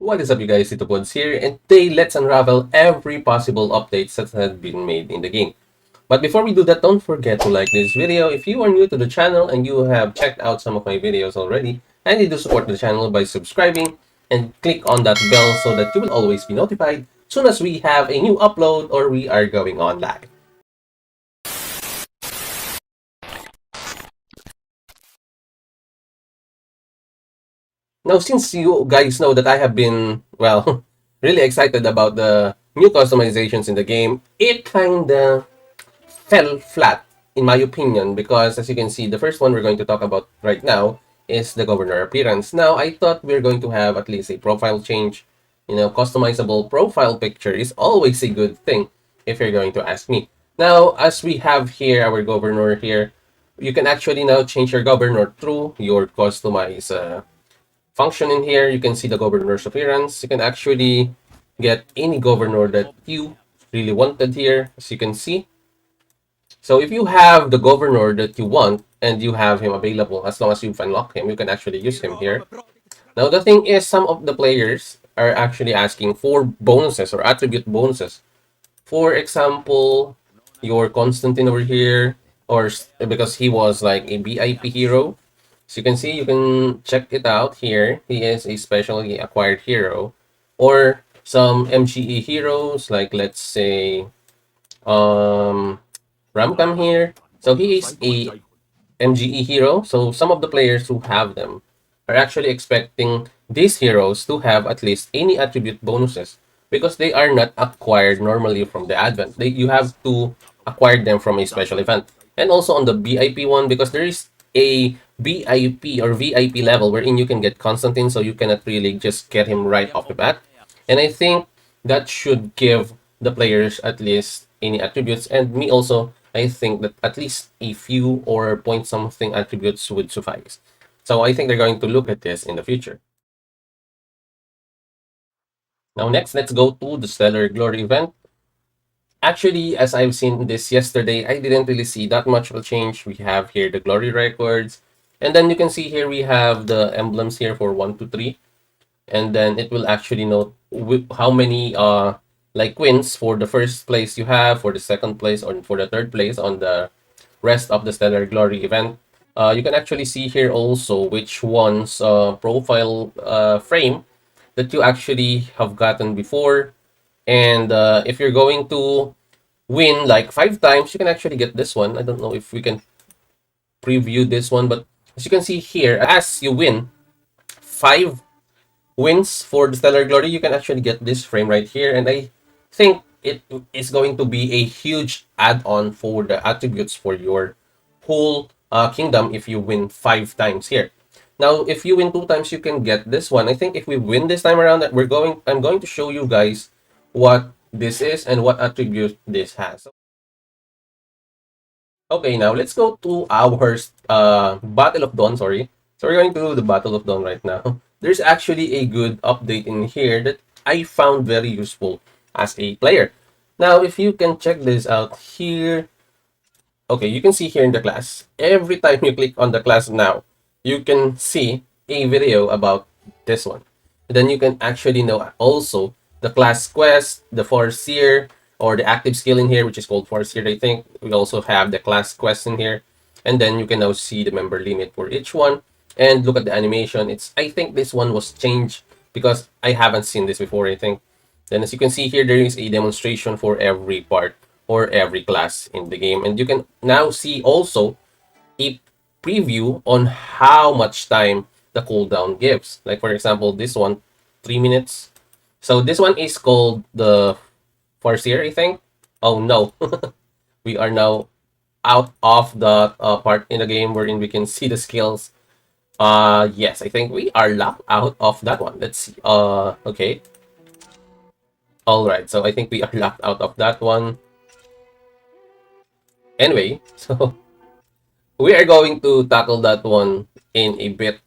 What is up, you guys? TITOBODS here, and today let's unravel every possible updates that have been made in the game. But before we do that, don't forget to like this video if you are new to the channel and you have checked out some of my videos already, and you do support the channel by subscribing and click on that bell so that you will always be notified soon as we have a new upload or we are going on live. Now, since you guys know that I have been, well, really excited about the new customizations in the game, it kinda fell flat, in my opinion, because as you can see, the first one we're going to talk about right now is the governor appearance. Now, I thought we're going to have at least a profile change. Customizable profile picture is always a good thing if you're going to ask me. Now, as we have here our governor here, you can actually now change your governor through your customized function in here. You can see the governor's appearance. You can actually get any governor that you really wanted here, as you can see. So if you have the governor that you want and you have him available, as long as you've unlocked him, you can actually use him here. Now the thing is, some of the players are actually asking for bonuses or attribute bonuses. For example, your Constantine over here, or because he was like a BIP hero. So you can see, you can check it out here. He is a specially acquired hero. Or some MGE heroes, like let's say Ramcam here. So he is a MGE hero. So some of the players who have them are actually expecting these heroes to have at least any attribute bonuses because they are not acquired normally from the advent. You have to acquire them from a special event. And also on the BIP one, because there is a BIP or VIP level wherein you can get Constantine, so you cannot really just get him right off the bat. And I think that should give the players at least any attributes, and me also, I think that at least a few or point something attributes would suffice. So I think they're going to look at this in the future. Now next, let's go to the Stellar Glory event. Actually, as I've seen this yesterday, I didn't really see that much of a change. We have here the glory records, and then you can see here we have the emblems here for 1 to 3, and then it will actually note how many like wins for the first place you have, for the second place, or for the third place on the rest of the Stellar Glory event. You can actually see here also which one's profile frame that you actually have gotten before. And if you're going to win like 5 times, you can actually get this one. I don't know if we can preview this one, but as you can see here, as you win 5 wins for the Stellar Glory, you can actually get this frame right here. And I think it is going to be a huge add-on for the attributes for your whole kingdom if you win 5 times here. Now, if you win 2 times, you can get this one. I think if we win this time around, that I'm going to show you guys what this is and what attribute this has. Okay, now let's go to our Battle of Dawn, sorry. So we're going to do the Battle of Dawn right now. There's actually a good update in here that I found very useful as a player. Now, if you can check this out here, okay, you can see here in the class, every time you click on the class now, you can see a video about this one. And then you can actually know also the class quest, the Farseer, or the active skill in here, which is called Farseer, I think. We also have the class quest in here. And then you can now see the member limit for each one. And look at the animation. I think this one was changed because I haven't seen this before, I think. Then as you can see here, there is a demonstration for every part or every class in the game. And you can now see also a preview on how much time the cooldown gives. Like for example, this one, 3 minutes. So this one is called the Farseer, I think. Oh no, we are now out of the part in the game wherein we can see the skills. Yes, I think we are locked out of that one. Let's see. Okay. All right, so I think we are locked out of that one. Anyway, so we are going to tackle that one in a bit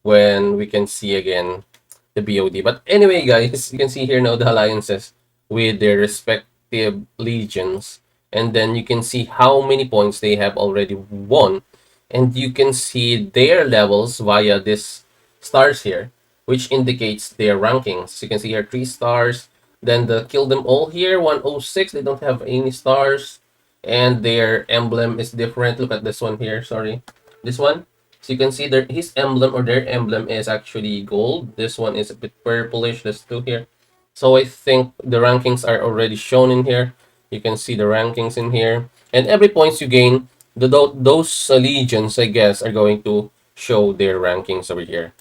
when we can see again the BOD. But anyway, guys, you can see here now the alliances with their respective legions. And then you can see how many points they have already won. And you can see their levels via this stars here. which indicates their rankings. So you can see here 3 stars. Then the kill them all here, 106. They don't have any stars. And their emblem is different. Look at this one here. Sorry. This one. So you can see his emblem or their emblem is actually gold. This one is a bit purplish. There's two here. So I think the rankings are already shown in here. You can see the rankings in here. And every points you gain, those legions, I guess, are going to show their rankings over here.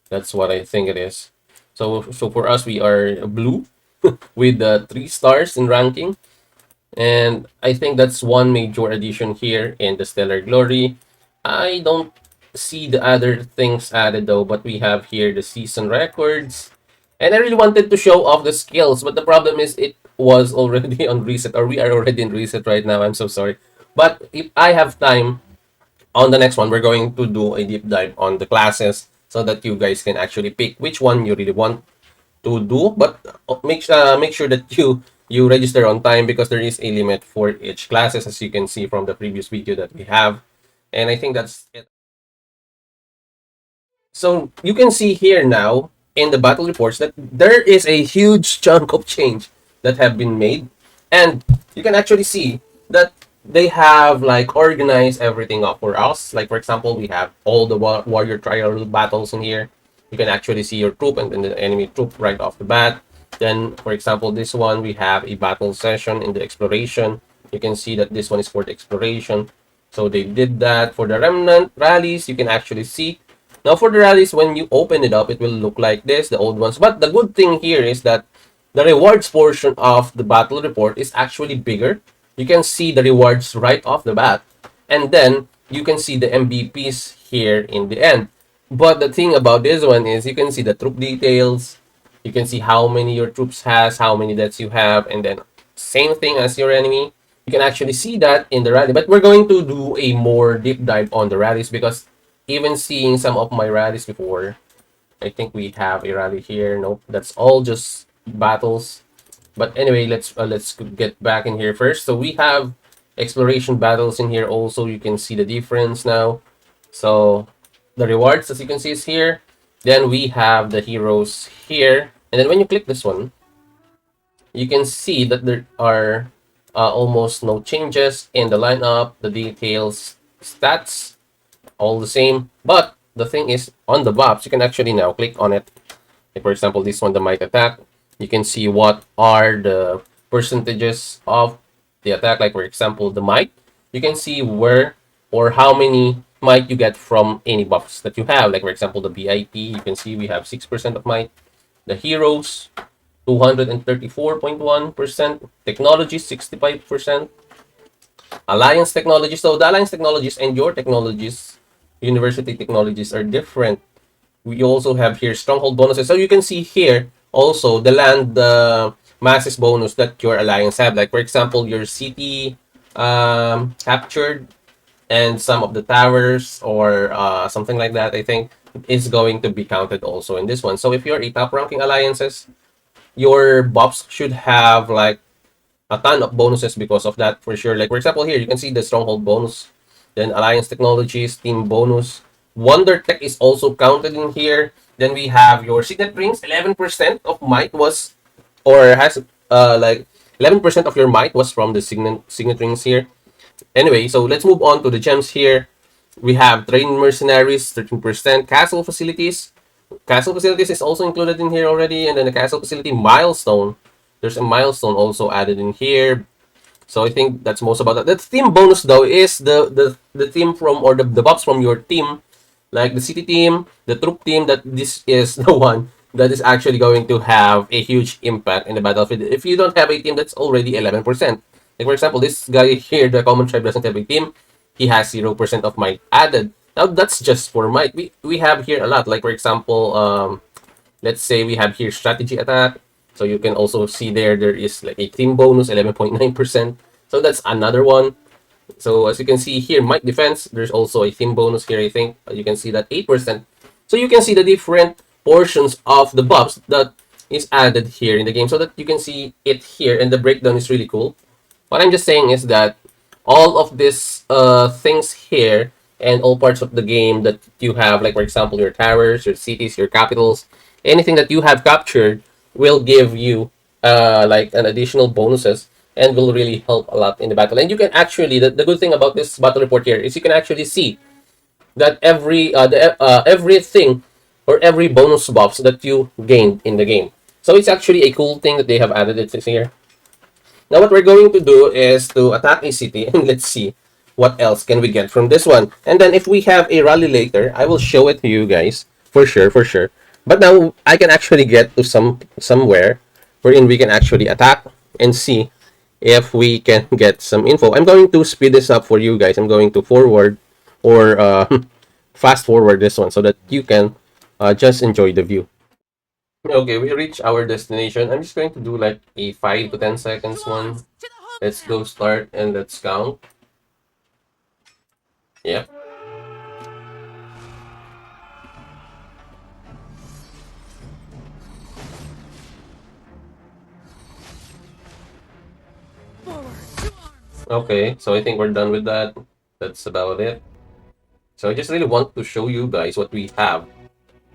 That's what I think it is. So for us, we are blue with 3 stars in ranking. And I think that's one major addition here in the Stellar Glory. I don't see the other things added though, but we have here the season records. And I really wanted to show off the skills, but the problem is it was already on reset, or we are already in reset right now. I'm so sorry. But if I have time on the next one, we're going to do a deep dive on the classes so that you guys can actually pick which one you really want to do, but make sure that you register on time because there is a limit for each classes, as you can see from the previous video that we have. And I think that's it. So you can see here now in the battle reports that there is a huge chunk of change that have been made, and you can actually see that they have like organized everything up for us. Like for example, we have all the warrior trial battles in here. You can actually see your troop and then the enemy troop right off the bat. Then, for example, this one we have a battle session in the exploration. You can see that this one is for the exploration. So they did that for the remnant rallies. You can actually see now for the rallies, when you open it up, it will look like this, the old ones. But the good thing here is that the rewards portion of the battle report is actually bigger. You can see the rewards right off the bat. And then you can see the MVPs here in the end. But the thing about this one is you can see the troop details. You can see how many your troops has, how many deaths you have, and then same thing as your enemy. You can actually see that in the rally. But we're going to do a more deep dive on the rallies because even seeing some of my rallies before, I think we have a rally here. Nope, that's all just battles. But anyway, let's get back in here first. So we have exploration battles in here also. You can see the difference now. So the rewards, as you can see, is here. Then we have the heroes here. And then when you click this one, you can see that there are almost no changes in the lineup, the details, stats, all the same. But the thing is, on the buffs, you can actually now click on it. Like for example, this one, the might attack. You can see what are the percentages of the attack. Like for example, the might. You can see where or how many might you get from any buffs that you have. Like for example, the BIP, you can see we have 6% of might. The heroes, 234.1%. Technology, 65%. Alliance technologies. So the alliance technologies and your technologies, university technologies, are different. We also have here stronghold bonuses. So you can see here also the land masses bonus that your alliance have. Like for example, your city captured and some of the towers or something like that, I think is going to be counted also in this one. So if you're a top ranking alliances, your buffs should have like a ton of bonuses because of that for sure. Like for example, here you can see the stronghold bonus, then alliance technologies, team bonus, wonder tech is also counted in here. Then we have your signet rings. 11% of might was or has like 11% of your might was from the signet rings here. Anyway, so let's move on to the gems here. We have trained mercenaries, 13%. Castle facilities. Castle facilities is also included in here already. And then the castle facility milestone. There's a milestone also added in here. So I think that's most about that. The team bonus though is the team from or the buffs from your team. Like the city team, the troop team, that this is the one that is actually going to have a huge impact in the battlefield. If you don't have a team, that's already 11%. Like for example, this guy here, the common tribe doesn't have a team. He has 0% of might added. Now that's just for might. We have here a lot. Like for example, let's say we have here strategy attack. So you can also see there is like a team bonus, 11.9%. So that's another one. So as you can see here, might defense, there's also a team bonus here, I think. You can see that 8%. So you can see the different portions of the buffs that is added here in the game so that you can see it here, and the breakdown is really cool. What I'm just saying is that all of these things here and all parts of the game that you have, like for example, your towers, your cities, your capitals, anything that you have captured will give you like an additional bonuses and will really help a lot in the battle. And you can actually, the good thing about this battle report here is you can actually see that everything or every bonus buffs that you gained in the game. So it's actually a cool thing that they have added it here. Now what we're going to do is to attack a city and let's see what else can we get from this one. And then if we have a rally later, I will show it to you guys for sure, for sure. But now I can actually get to somewhere wherein we can actually attack and see if we can get some info. I'm going to speed this up for you guys. I'm going to forward or fast forward this one so that you can just enjoy the view. Okay, we reached our destination. I'm just going to do like a 5 to 10 seconds one. Let's go start and let's count. Yeah. Okay, so I think we're done with that. That's about it. So I just really want to show you guys what we have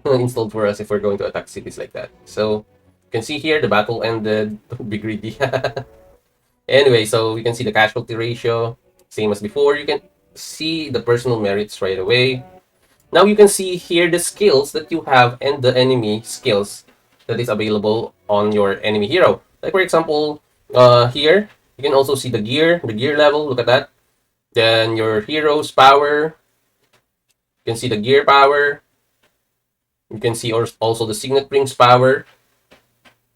installed for us if we're going to attack cities like that. So you can see here the battle ended. Don't be greedy. Anyway, so you can see the casualty ratio, same as before. You can see the personal merits right away. Now you can see here the skills that you have and the enemy skills that is available on your enemy hero. Like for example, here you can also see the gear level. Look at that. Then your hero's power. You can see the gear power. You can see also the signet rings power.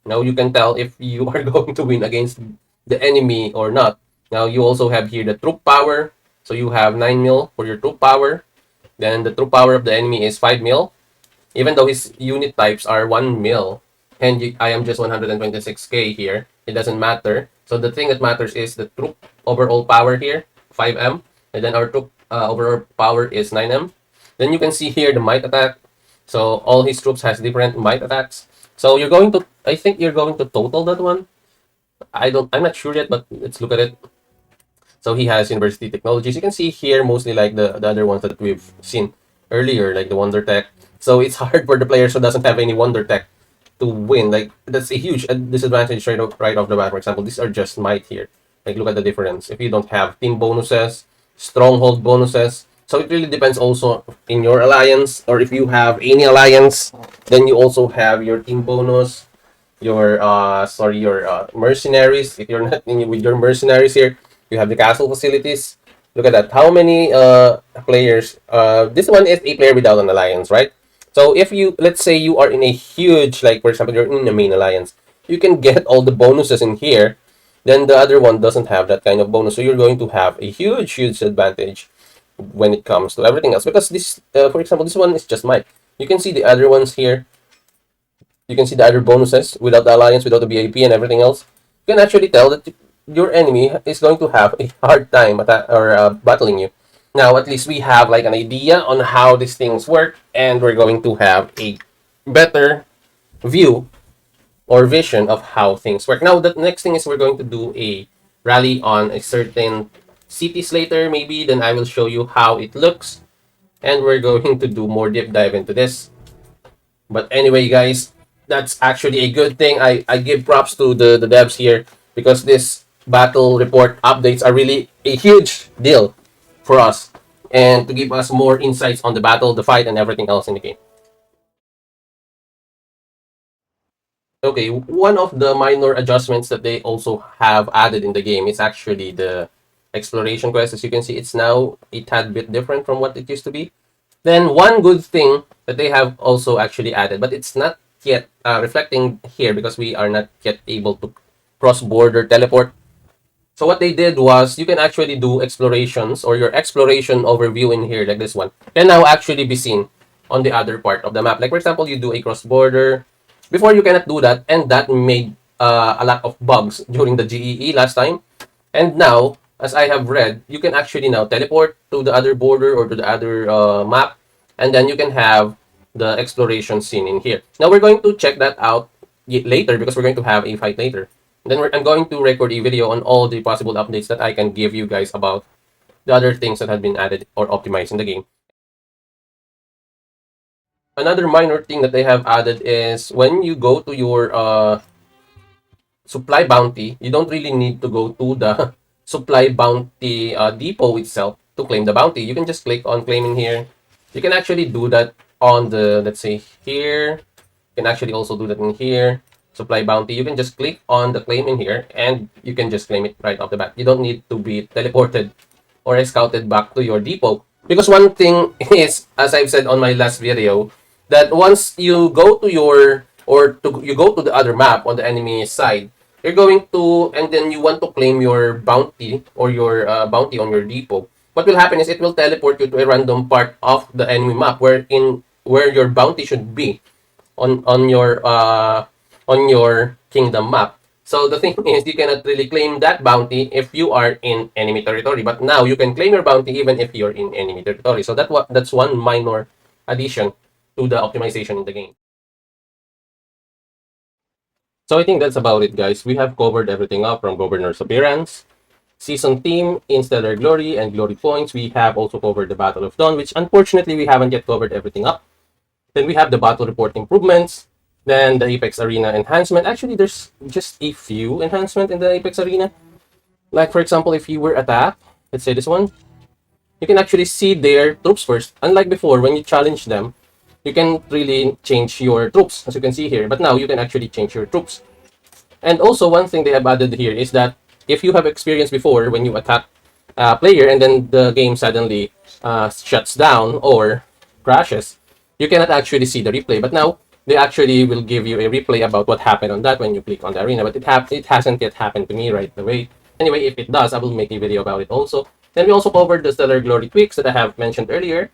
Now you can tell if you are going to win against the enemy or not. Now you also have here the troop power. So you have 9 mil for your troop power. Then the troop power of the enemy is 5 mil. Even though his unit types are 1 mil, and I am just 126k here, it doesn't matter. So the thing that matters is the troop overall power here, 5m, and then our troop overall power is 9m. Then you can see here the might attack. So all his troops has different might attacks. So you're going to, I think you're going to total that one. I'm not sure yet, but let's look at it. So he has university technologies. You can see here mostly like the other ones that we've seen earlier, like the Wonder Tech. So it's hard for the players who doesn't have any Wonder Tech to win. Like that's a huge disadvantage right off the bat. For example, these are just might here. Like look at the difference. If you don't have team bonuses, stronghold bonuses. So it really depends also in your alliance, or if you have any alliance, then you also have your team bonus, your mercenaries. If you're not in with your mercenaries here, you have the castle facilities. Look at that. How many players? This one is a player without an alliance, right? So if you, let's say you are in a huge, like for example, you're in the main alliance, you can get all the bonuses in here. Then the other one doesn't have that kind of bonus, so you're going to have a huge advantage when it comes to everything else. Because this, for example, this one is just mine. You can see the other ones here. You can see the other bonuses without the alliance, without the VIP and everything else. You can actually tell that your enemy is going to have a hard time battling you. Now, at least we have like an idea on how these things work, and we're going to have a better view or vision of how things work. Now, the next thing is we're going to do a rally on a certain cities later, maybe. Then I will show you how it looks, and we're going to do more deep dive into this. But anyway, guys, that's actually a good thing. I give props to the devs here because this battle report updates are really a huge deal for us and to give us more insights on the battle, the fight, and everything else in the game. Okay, one of the minor adjustments that they also have added in the game is actually the exploration quest. As you can see, it's now a tad bit different from what it used to be. Then one good thing that they have also actually added, but it's not yet reflecting here because we are not yet able to cross-border teleport. So what they did was you can actually do explorations, or your exploration overview in here, like this one, can now actually be seen on the other part of the map. Like for example, you do a cross-border. Before you cannot do that, and that made a lot of bugs during the GEE last time. And now, as I have read, you can actually now teleport to the other border or to the other map, and then you can have the exploration scene in here. Now we're going to check that out later because we're going to have a fight later. Then I'm going to record a video on all the possible updates that I can give you guys about the other things that have been added or optimized in the game. Another minor thing that they have added is when you go to your supply bounty, you don't really need to go to the supply bounty depot itself to claim the bounty. You can just click on claiming here. You can actually do that on the, let's say here. You can actually also do that in here. Supply bounty. You can just click on the claim in here and you can just claim it right off the bat. You don't need to be teleported or scouted back to your depot. Because one thing is, as I've said on my last video, that once you go to your you go to the other map on the enemy side, you're going to, and then you want to claim your bounty or your bounty on your depot. What will happen is it will teleport you to a random part of the enemy map where your bounty should be on your kingdom map. So the thing is, you cannot really claim that bounty if you are in enemy territory. But now you can claim your bounty even if you're in enemy territory. So that's one minor addition to the optimization in the game. So I think that's about it, guys. We have covered everything up from Governor's appearance, season theme, Instellar Glory, and Glory Points. We have also covered the Battle of Dawn, which unfortunately we haven't yet covered everything up. Then we have the Battle Report improvements, then the Apex Arena enhancement. Actually, there's just a few enhancements in the Apex Arena. Like, for example, if you were attacked, let's say this one, you can actually see their troops first. Unlike before, when you challenge them, you can really change your troops, as you can see here. But now you can actually change your troops. And also, one thing they have added here is that if you have experience before when you attack a player and then the game suddenly shuts down or crashes, you cannot actually see the replay. But now, they actually will give you a replay about what happened on that when you click on the arena. But it hasn't yet happened to me right away. Anyway, if it does, I will make a video about it also. Then we also covered the Stellar Glory tweaks that I have mentioned earlier.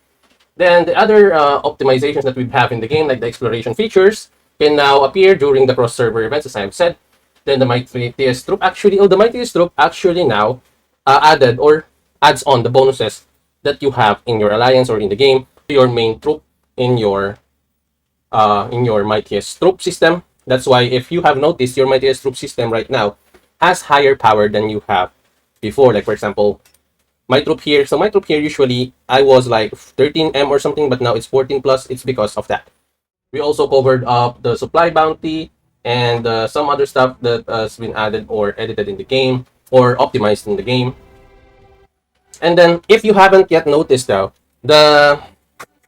Then the other optimizations that we have in the game, like the exploration features, can now appear during the cross-server events, as I have said. Then the Mightiest Troop the Mightiest Troop actually now added or adds on the bonuses that you have in your alliance or in the game to your main troop in your Mightiest Troop system. That's why if you have noticed, your Mightiest Troop system right now has higher power than you have before. Like, for example, my troop here. So my troop here, usually I was like 13M or something, but now it's 14 plus. It's because of that. We also covered up the supply bounty and some other stuff that has been added or edited in the game or optimized in the game. And then if you haven't yet noticed though, the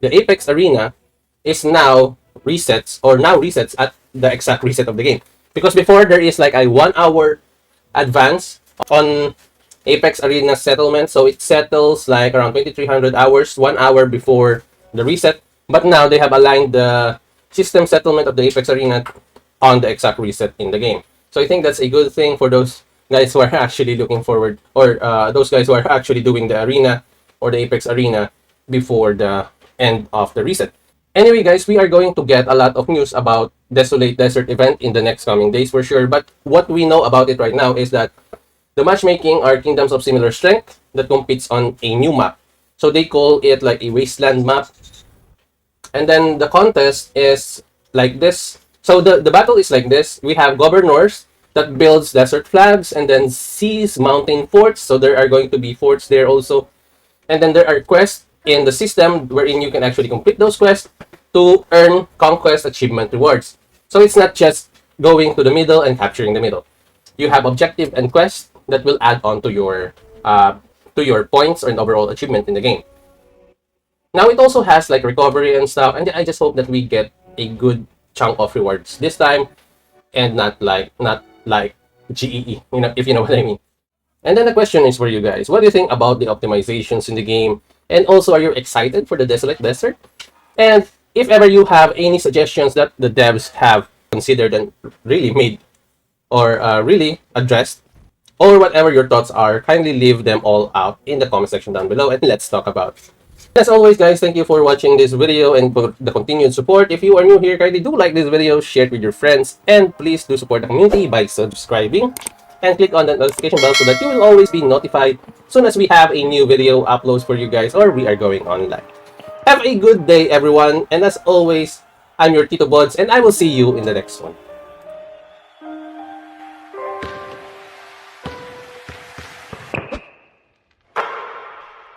Apex Arena is now resets at the exact reset of the game. Because before there is like a 1 hour advance on Apex Arena settlement, so it settles like around 2300 hours, 1 hour before the reset. But now they have aligned the system settlement of the Apex Arena on the exact reset in the game. So I think that's a good thing for those guys who are actually looking forward, or those guys who are actually doing the arena or the Apex Arena before the end of the reset. Anyway, guys, we are going to get a lot of news about Desolate Desert event in the next coming days for sure. But what we know about it right now is that the matchmaking are kingdoms of similar strength that competes on a new map. So they call it like a wasteland map. And then the contest is like this. So the battle is like this. We have governors that builds desert flags and then seas mountain forts. So there are going to be forts there also. And then there are quests in the system wherein you can actually complete those quests to earn conquest achievement rewards. So it's not just going to the middle and capturing the middle. You have objective and quests that will add on to your points and overall achievement in the game. Now it also has like recovery and stuff, and I just hope that we get a good chunk of rewards this time, and not like GEE, you know, if you know what I mean. And then the question is for you guys: what do you think about the optimizations in the game? And also, are you excited for the Desolate Desert? And if ever you have any suggestions that the devs have considered and really made or really addressed, or whatever your thoughts are, kindly leave them all out in the comment section down below and let's talk about it. As always, guys, thank you for watching this video and for the continued support. If you are new here, kindly do like this video, share it with your friends, and please do support the community by subscribing and click on the notification bell so that you will always be notified as soon as we have a new video uploads for you guys or we are going on live. Have a good day, everyone, and as always, I'm your TITOBODS, and I will see you in the next one.